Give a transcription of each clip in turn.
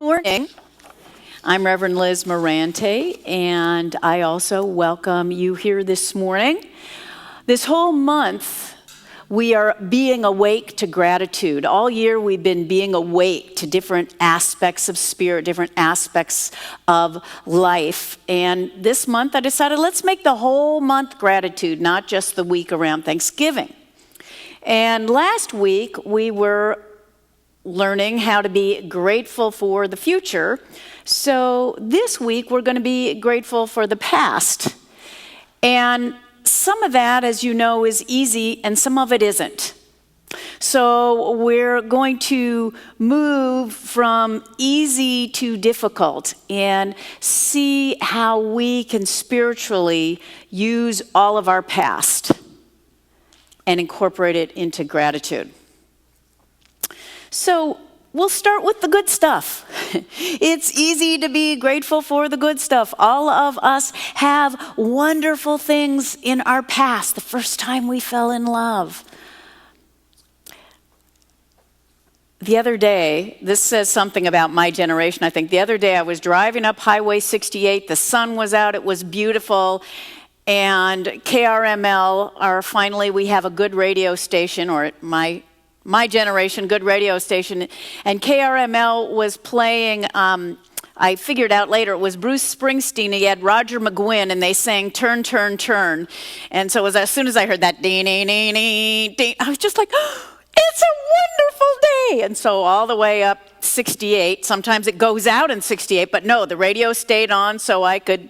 Morning. I'm Rev Liz Mirante, and I also welcome you here this morning. This whole month, we are being awake to gratitude. All year, we've been being awake to different aspects of spirit, different aspects of life. And this month, I decided let's make the whole month gratitude, not just the week around Thanksgiving. And last week, we were learning how to be grateful for the future. So this week, we're going to be grateful for the past. And some of that, as you know, is easy, and some of it isn't. So we're going to move from easy to difficult and see how we can spiritually use all of our past and incorporate it into gratitude. So we'll start with the good stuff. It's easy to be grateful for the good stuff. All of us have wonderful things in our past. The first time we fell in love. The other day, this says something about my generation, I think. The other day I was driving up Highway 68. The sun was out. It was beautiful. And KRML, finally we have a good radio station, or my generation, good radio station, and KRML was playing, I figured out later, it was Bruce Springsteen, he had Roger McGuinn, and they sang Turn, Turn, Turn. And so as soon as I heard that, ding, ding, ding, ding, ding, I was just like, oh, it's a wonderful day. And so all the way up 68, sometimes it goes out in 68, but no, the radio stayed on so I could,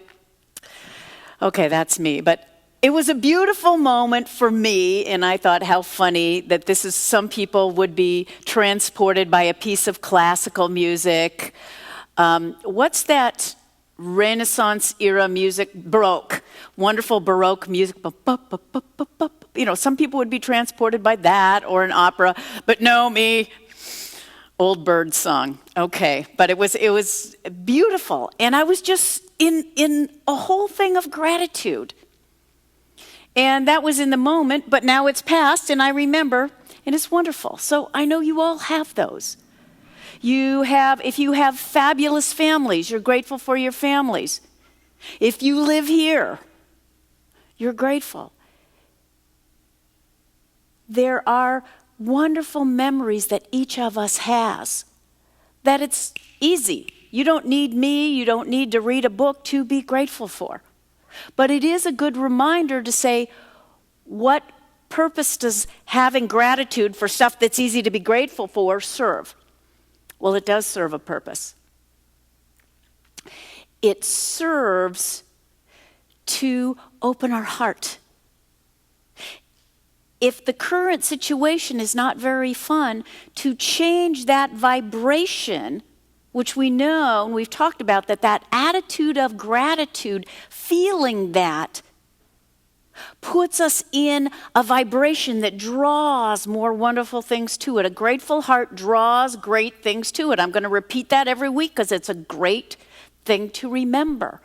okay, that's me, but it was a beautiful moment for me, and I thought how funny that this is, some people would be transported by a piece of classical music. What's that Renaissance era music? Baroque, wonderful Baroque music. You know, some people would be transported by that or an opera, but no, me, old bird song. Okay, but it was beautiful, and I was just in a whole thing of gratitude. And that was in the moment, but now it's past, and I remember, and it's wonderful. So I know you all have those. If you have fabulous families, you're grateful for your families. If you live here, you're grateful. There are wonderful memories that each of us has, that it's easy. You don't need me, you don't need to read a book to be grateful for. But it is a good reminder to say, what purpose does having gratitude for stuff that's easy to be grateful for serve? Well, it does serve a purpose. It serves to open our heart. If the current situation is not very fun, to change that vibration, which we know, and we've talked about, that attitude of gratitude, feeling that, puts us in a vibration that draws more wonderful things to it. A grateful heart draws great things to it. I'm going to repeat that every week because it's a great thing to remember.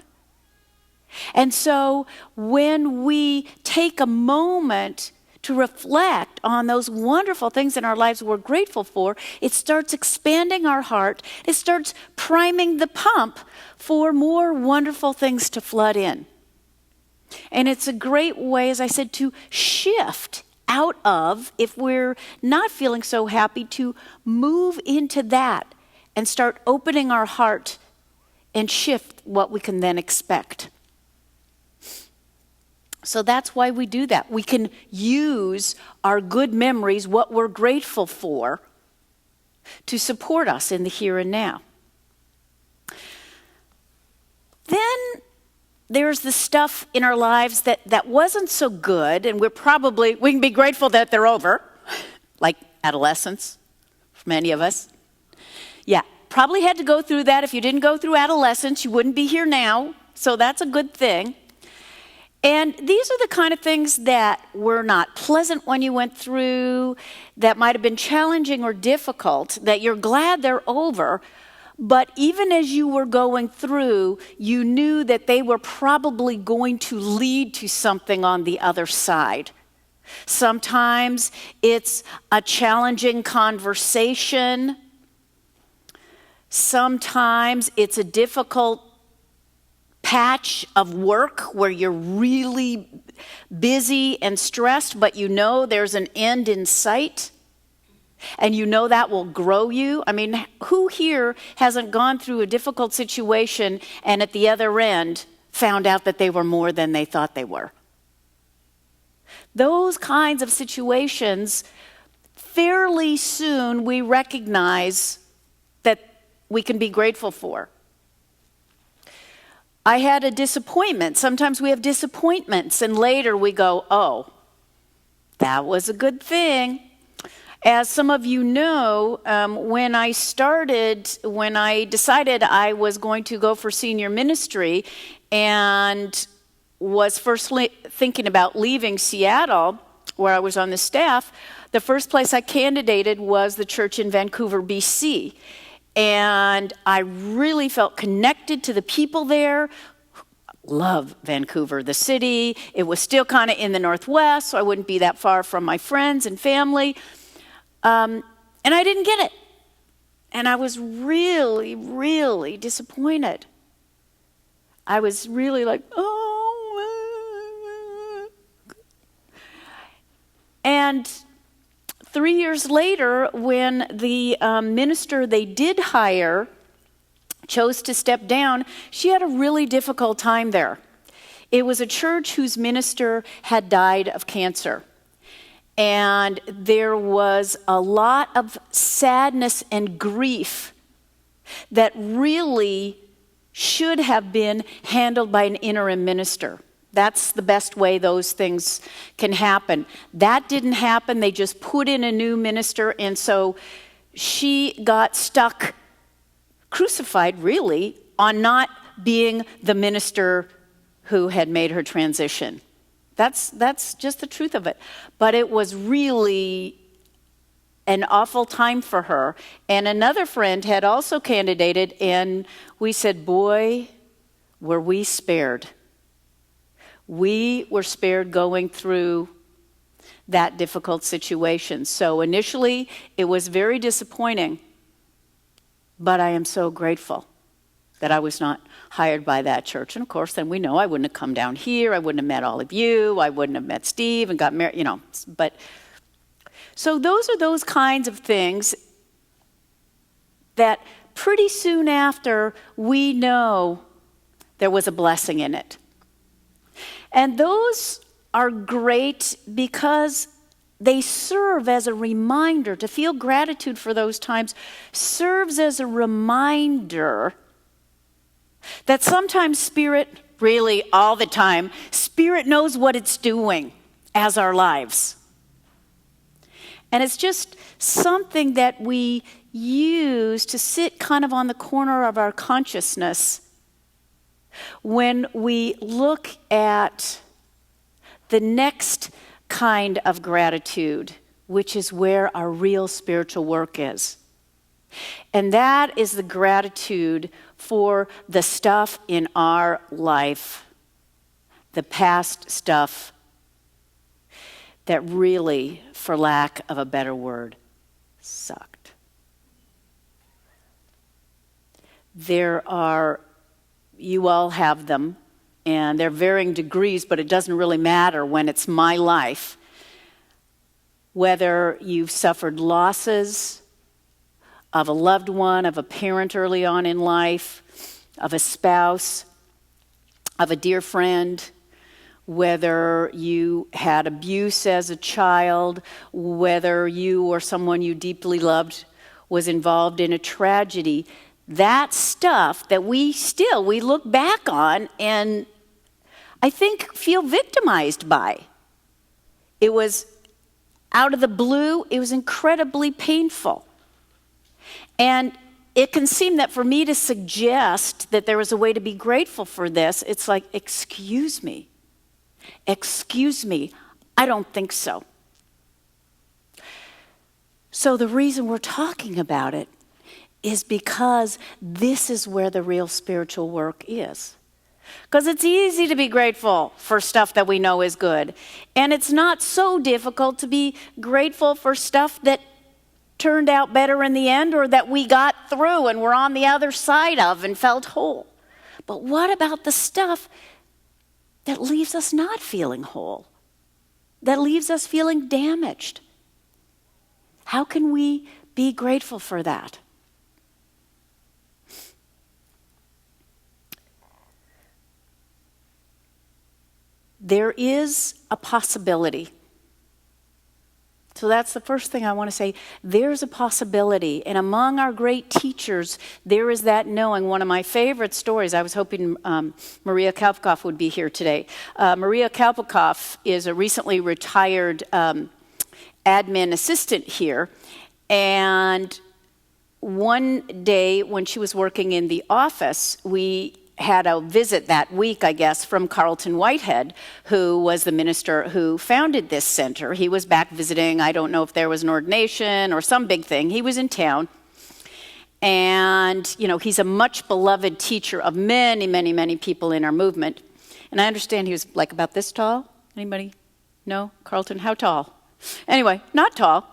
And so when we take a moment to reflect on those wonderful things in our lives we're grateful for, it starts expanding our heart. It starts priming the pump for more wonderful things to flood in. And it's a great way, as I said, to shift out of, if we're not feeling so happy, to move into that and start opening our heart and shift what we can then expect. So that's why we do that. We can use our good memories, what we're grateful for, to support us in the here and now. Then there's the stuff in our lives that wasn't so good, and we can be grateful that they're over, like adolescence, for many of us. Yeah, probably had to go through that. If you didn't go through adolescence, you wouldn't be here now, so that's a good thing. And these are the kind of things that were not pleasant when you went through, that might have been challenging or difficult, that you're glad they're over. But even as you were going through, you knew that they were probably going to lead to something on the other side. Sometimes it's a challenging conversation. Sometimes it's a difficult patch of work where you're really busy and stressed, but you know there's an end in sight. And you know that will grow you. I mean, who here hasn't gone through a difficult situation and at the other end found out that they were more than they thought they were? Those kinds of situations, fairly soon we recognize that we can be grateful for. I had a disappointment. Sometimes we have disappointments, and later we go, oh, that was a good thing. As some of you know, when I decided I was going to go for senior ministry and was first thinking about leaving Seattle, where I was on the staff, the first place I candidated was the church in Vancouver, BC. And I really felt connected to the people there. Love Vancouver, the city. It was still kind of in the Northwest, so I wouldn't be that far from my friends and family. And I didn't get it. And I was really, really disappointed. I was really like, oh. And 3 years later, when the minister they did hire chose to step down, she had a really difficult time there. It was a church whose minister had died of cancer. And there was a lot of sadness and grief that really should have been handled by an interim minister. That's the best way those things can happen. That didn't happen. They just put in a new minister, and so she got stuck, crucified really, on not being the minister who had made her transition. That's just the truth of it. But it was really an awful time for her. And another friend had also candidated, and we said, boy, were we spared. We were spared going through that difficult situation. So initially, it was very disappointing, but I am so grateful that I was not hired by that church. And of course, then we know I wouldn't have come down here, I wouldn't have met all of you, I wouldn't have met Steve and got married, but so those are those kinds of things that pretty soon after we know there was a blessing in it. And those are great because they serve as a reminder. To feel gratitude for those times serves as a reminder that sometimes Spirit, really all the time, Spirit knows what it's doing as our lives. And it's just something that we use to sit kind of on the corner of our consciousness when we look at the next kind of gratitude, which is where our real spiritual work is. And that is the gratitude for the stuff in our life, the past stuff that really, for lack of a better word, sucked. You all have them, and they're varying degrees, but it doesn't really matter when it's my life. Whether you've suffered losses of a loved one, of a parent early on in life, of a spouse, of a dear friend, whether you had abuse as a child, whether you or someone you deeply loved was involved in a tragedy, that stuff that we look back on and I think feel victimized by. It was out of the blue, it was incredibly painful. And it can seem that for me to suggest that there was a way to be grateful for this, it's like, excuse me, I don't think so. So the reason we're talking about it is because this is where the real spiritual work is. Because it's easy to be grateful for stuff that we know is good. And it's not so difficult to be grateful for stuff that turned out better in the end, or that we got through and we're on the other side of and felt whole. But what about the stuff that leaves us not feeling whole, that leaves us feeling damaged? How can we be grateful for that? There is a possibility. So that's the first thing I want to say. There's a possibility. And among our great teachers, there is that knowing. One of my favorite stories, I was hoping Maria Kalpikoff would be here today. Maria Kalpikoff is a recently retired admin assistant here. And one day when she was working in the office, we had a visit that week, I guess, from Carlton Whitehead, who was the minister who founded this center. He was back visiting. I don't know if there was an ordination or some big thing. He was in town. And, you know, he's a much beloved teacher of many, many, many people in our movement. And I understand he was like about this tall. Anybody? No? Carlton, how tall? Anyway, not tall.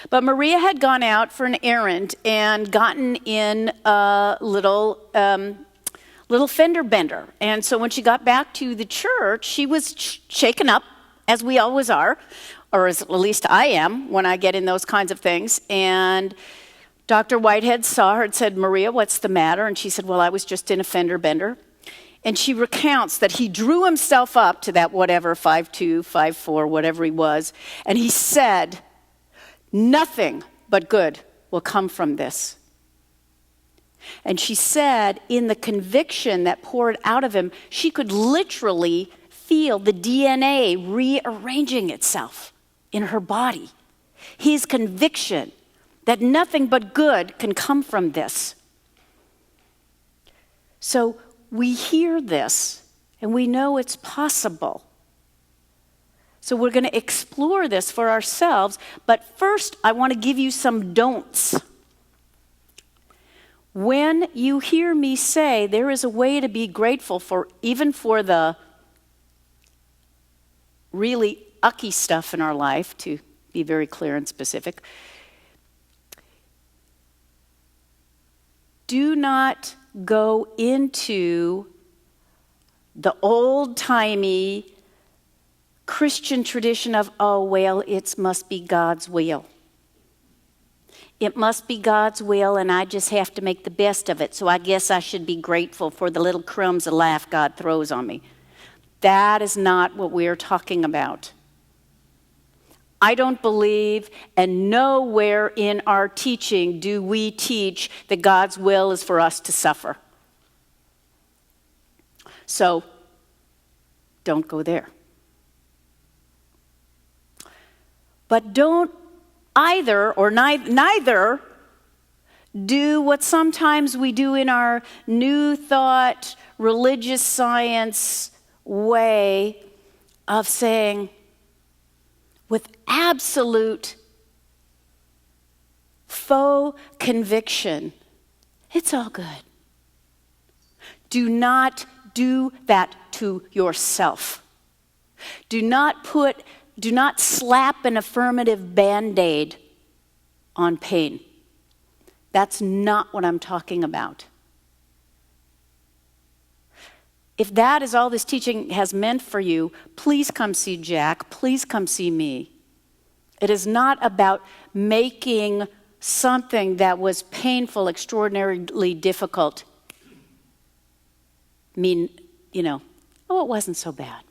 But Maria had gone out for an errand and gotten in a little fender bender. And so when she got back to the church, she was shaken up, as we always are, or as at least I am when I get in those kinds of things. And Dr. Whitehead saw her and said, "Maria, what's the matter?" And she said, "Well, I was just in a fender bender." And she recounts that he drew himself up to that whatever, 5'2", 5'4", whatever he was, and he said, "Nothing but good will come from this." And she said, in the conviction that poured out of him, she could literally feel the DNA rearranging itself in her body. His conviction that nothing but good can come from this. So we hear this, and we know it's possible. So we're going to explore this for ourselves, but first I want to give you some don'ts. When you hear me say there is a way to be grateful for, even for the really ucky stuff in our life, to be very clear and specific, do not go into the old-timey Christian tradition of, oh, well, it must be God's will. It must be God's will, and I just have to make the best of it, so I guess I should be grateful for the little crumbs of life God throws on me. That is not what we are talking about. I don't believe, and nowhere in our teaching do we teach that God's will is for us to suffer. So, don't go there. But don't either, or neither, do what sometimes we do in our New Thought, religious science way of saying, with absolute faux conviction, it's all good. Do not do that to yourself. Do not slap an affirmative Band-Aid on pain. That's not what I'm talking about. If that is all this teaching has meant for you, please come see Jack. Please come see me. It is not about making something that was painful, extraordinarily difficult mean, oh, it wasn't so bad.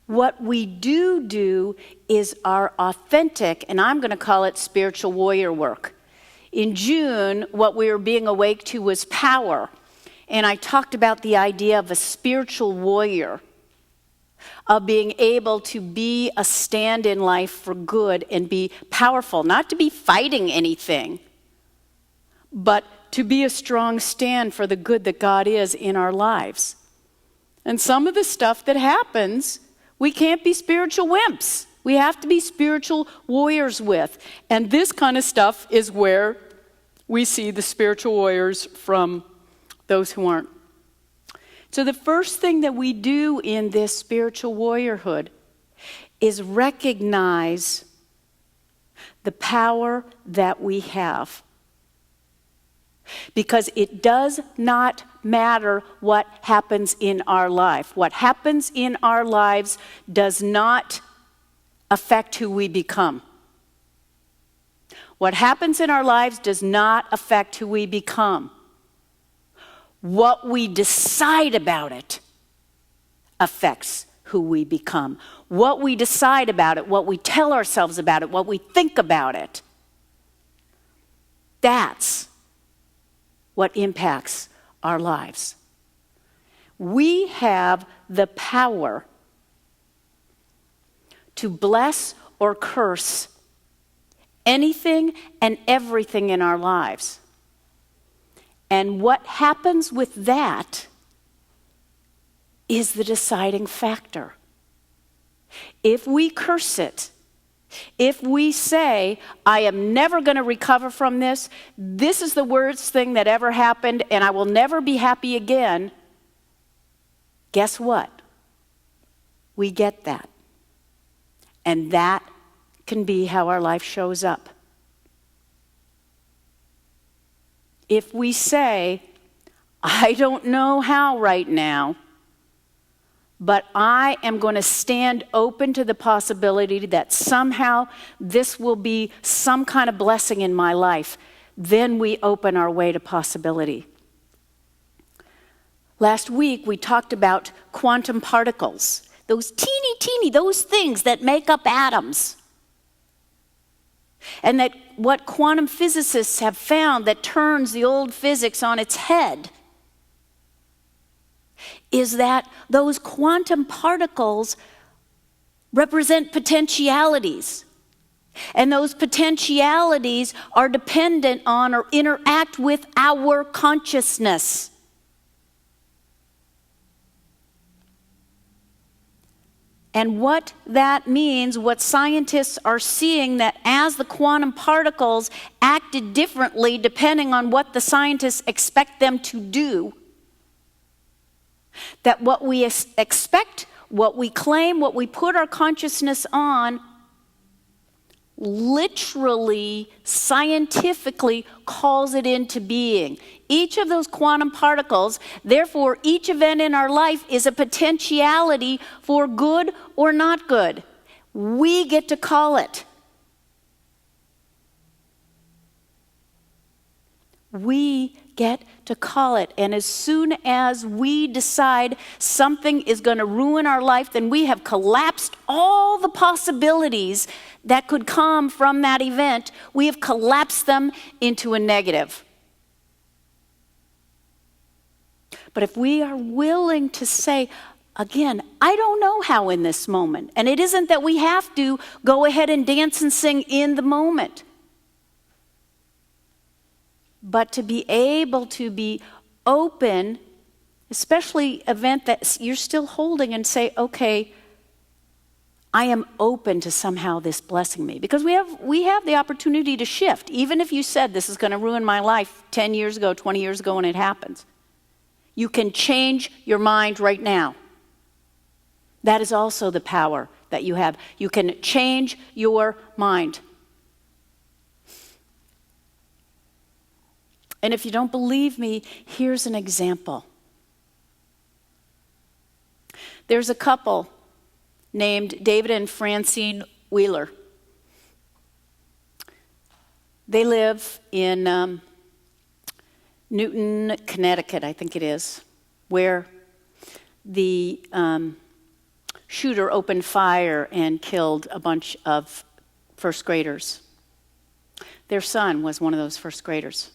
What we do is our authentic, and I'm going to call it spiritual warrior work. In June, what we were being awake to was power. And I talked about the idea of a spiritual warrior, of being able to be a stand in life for good and be powerful, not to be fighting anything, but to be a strong stand for the good that God is in our lives. And some of the stuff that happens, we can't be spiritual wimps. We have to be spiritual warriors with. And this kind of stuff is where we see the spiritual warriors from those who aren't. So the first thing that we do in this spiritual warriorhood is recognize the power that we have. Because it does not matter what happens in our life. What happens in our lives does not affect who we become. What happens in our lives does not affect who we become. What we decide about it affects who we become. What we decide about it, what we tell ourselves about it, what we think about it, that's what impacts our lives. We have the power to bless or curse anything and everything in our lives. And what happens with that is the deciding factor. If we curse it, if we say, I am never going to recover from this, this is the worst thing that ever happened, and I will never be happy again, guess what? We get that. And that can be how our life shows up. If we say, I don't know how right now, but I am going to stand open to the possibility that somehow this will be some kind of blessing in my life, then we open our way to possibility. Last week we talked about quantum particles, those teeny, those things that make up atoms. And that what quantum physicists have found that turns the old physics on its head is that those quantum particles represent potentialities. And those potentialities are dependent on or interact with our consciousness. And what that means, what scientists are seeing, that as the quantum particles acted differently depending on what the scientists expect them to do, that what we expect, what we claim, what we put our consciousness on, literally, scientifically calls it into being. Each of those quantum particles, therefore, each event in our life is a potentiality for good or not good. We get to call it. We get to call it. And as soon as we decide something is going to ruin our life, then we have collapsed all the possibilities that could come from that event. We have collapsed them into a negative. But if we are willing to say, again, I don't know how in this moment, and it isn't that we have to go ahead and dance and sing in the moment, but to be able to be open, especially event that you're still holding, and say, okay, I am open to somehow this blessing me. Because we have the opportunity to shift. Even if you said this is going to ruin my life 10 years ago, 20 years ago, and it happens. You can change your mind right now. That is also the power that you have. You can change your mind. And if you don't believe me, here's an example. There's a couple named David and Francine Wheeler. They live in Newton, Connecticut, I think it is, where the shooter opened fire and killed a bunch of first graders. Their son was one of those first graders.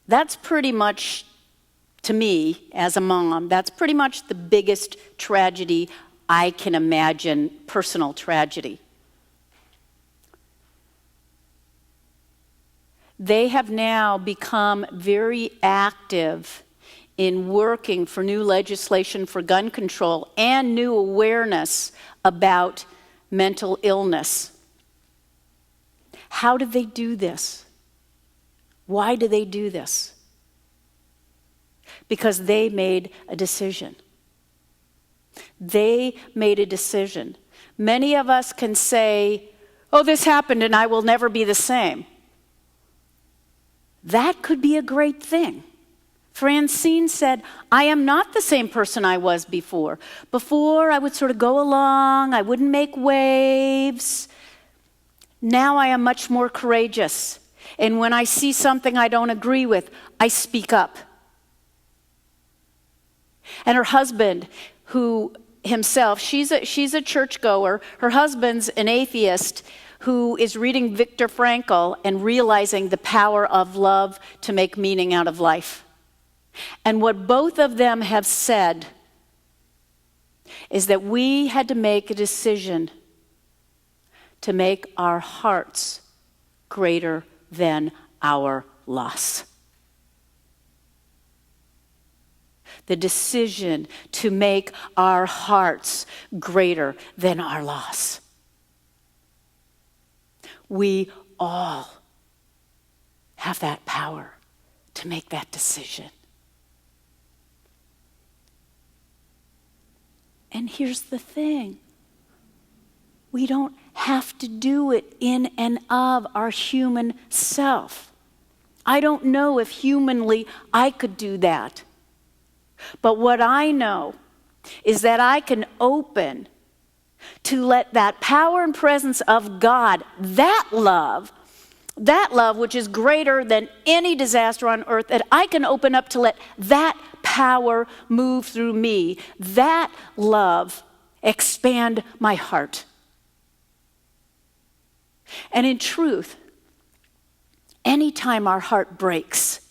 That's pretty much, to me, as a mom, that's pretty much the biggest tragedy I can imagine, personal tragedy. They have now become very active in working for new legislation for gun control and new awareness about mental illness. How did they do this? Why do they do this? Because they made a decision. They made a decision. Many of us can say, oh, this happened and I will never be the same. That could be a great thing. Francine said, I am not the same person I was before. Before, I would sort of go along, I wouldn't make waves. Now I am much more courageous. And when I see something I don't agree with, I speak up. And her husband, who himself, she's a churchgoer. Her husband's an atheist who is reading Viktor Frankl and realizing the power of love to make meaning out of life. And what both of them have said is that we had to make a decision to make our hearts greater than our loss. The decision to make our hearts greater than our loss. We all have that power to make that decision. And here's the thing. We don't have to do it in and of our human self. I don't know if humanly I could do that. But what I know is that I can open to let that power and presence of God, that love which is greater than any disaster on earth, that I can open up to let that power move through me, that love expand my heart. And in truth, anytime our heart breaks,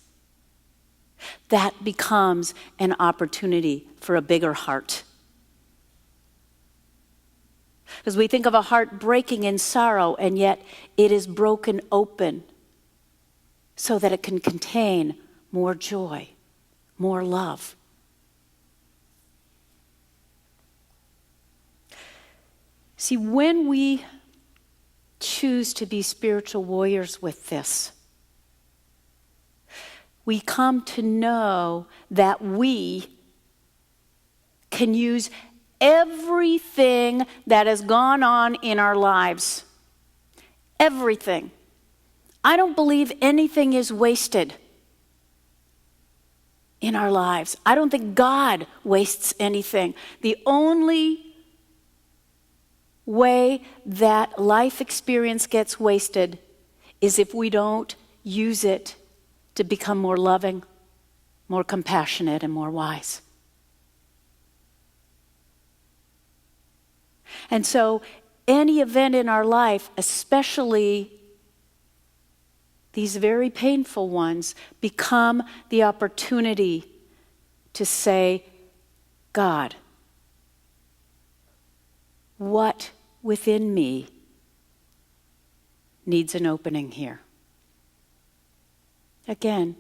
that becomes an opportunity for a bigger heart. Because we think of a heart breaking in sorrow, and yet it is broken open so that it can contain more joy, more love. See, when we choose to be spiritual warriors with this, we come to know that we can use everything that has gone on in our lives. Everything. I don't believe anything is wasted in our lives. I don't think God wastes anything. The only way that life experience gets wasted is if we don't use it to become more loving, more compassionate, and more wise. And so any event in our life, especially these very painful ones, become the opportunity to say, God, what within me needs an opening here? Again,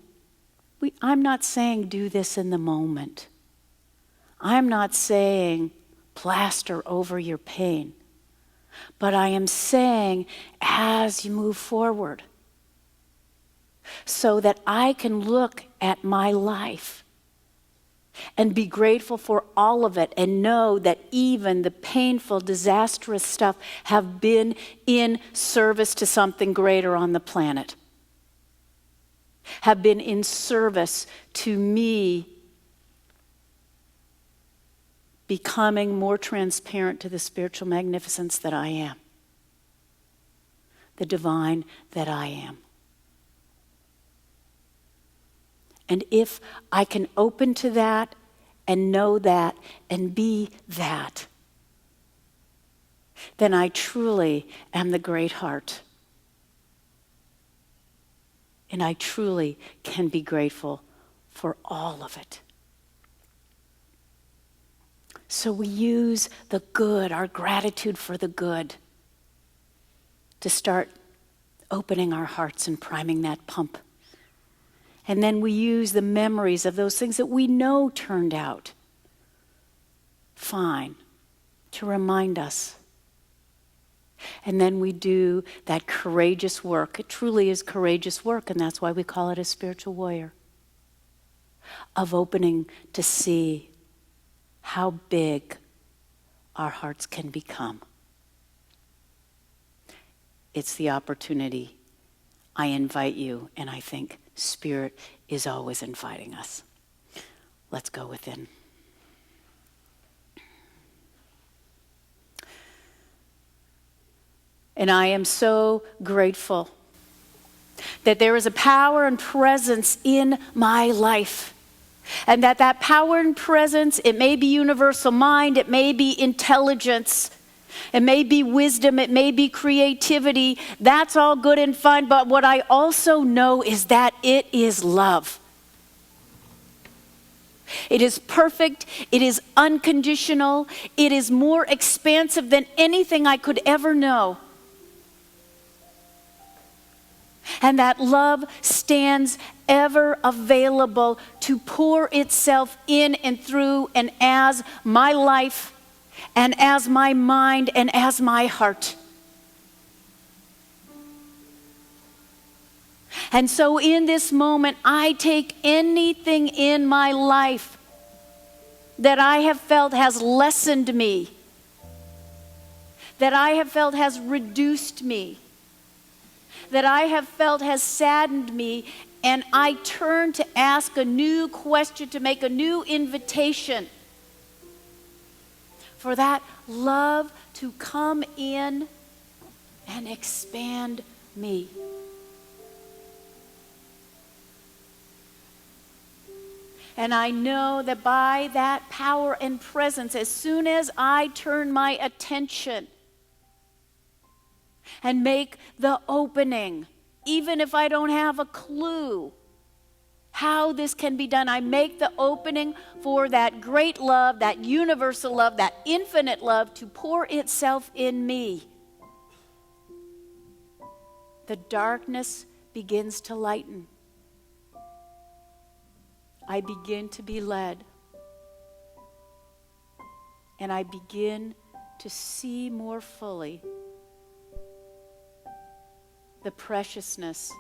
I'm not saying do this in the moment. I'm not saying plaster over your pain. But I am saying as you move forward, so that I can look at my life and be grateful for all of it and know that even the painful, disastrous stuff have been in service to something greater on the planet. Have been in service to me becoming more transparent to the spiritual magnificence that I am, the divine that I am. And if I can open to that and know that and be that, then I truly am the great heart. And I truly can be grateful for all of it. So we use the good, our gratitude for the good, to start opening our hearts and priming that pump. And then we use the memories of those things that we know turned out fine to remind us. And then we do that courageous work. It truly is courageous work, and that's why we call it a spiritual warrior. Of opening to see how big our hearts can become. It's the opportunity. I invite you, and I think Spirit is always inviting us. Let's go within. And I am so grateful that there is a power and presence in my life. And that power and presence, it may be universal mind, it may be intelligence, it may be wisdom, it may be creativity. That's all good and fine. But what I also know is that it is love. It is perfect. It is unconditional. It is more expansive than anything I could ever know. And that love stands ever available to pour itself in and through and as my life and as my mind and as my heart. And so in this moment, I take anything in my life that I have felt has lessened me, that I have felt has reduced me, that I have felt has saddened me, and I turn to ask a new question, to make a new invitation for that love to come in and expand me. And I know that by that power and presence, as soon as I turn my attention and make the opening, even if I don't have a clue how this can be done, I make the opening for that great love, that universal love, that infinite love to pour itself in me. The darkness begins to lighten. I begin to be led. And I begin to see more fully the preciousness,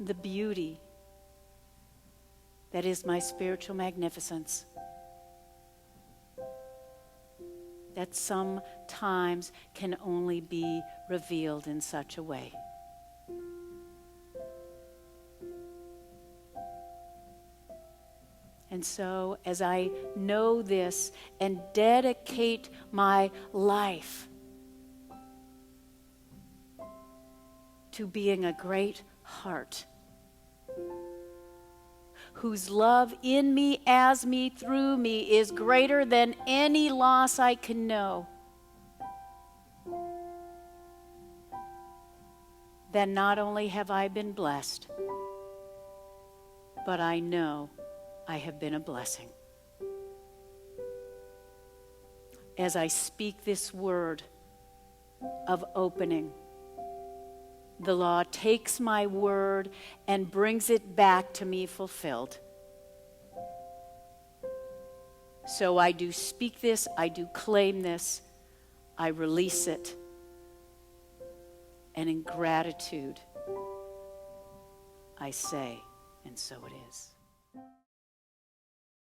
the beauty that is my spiritual magnificence, that sometimes can only be revealed in such a way. And so, as I know this and dedicate my life to being a great heart, whose love in me, as me, through me is greater than any loss I can know, then not only have I been blessed, but I know I have been a blessing. As I speak this word of opening, the law takes my word and brings it back to me fulfilled. So I do speak this, I do claim this, I release it, and in gratitude, I say, and so it is.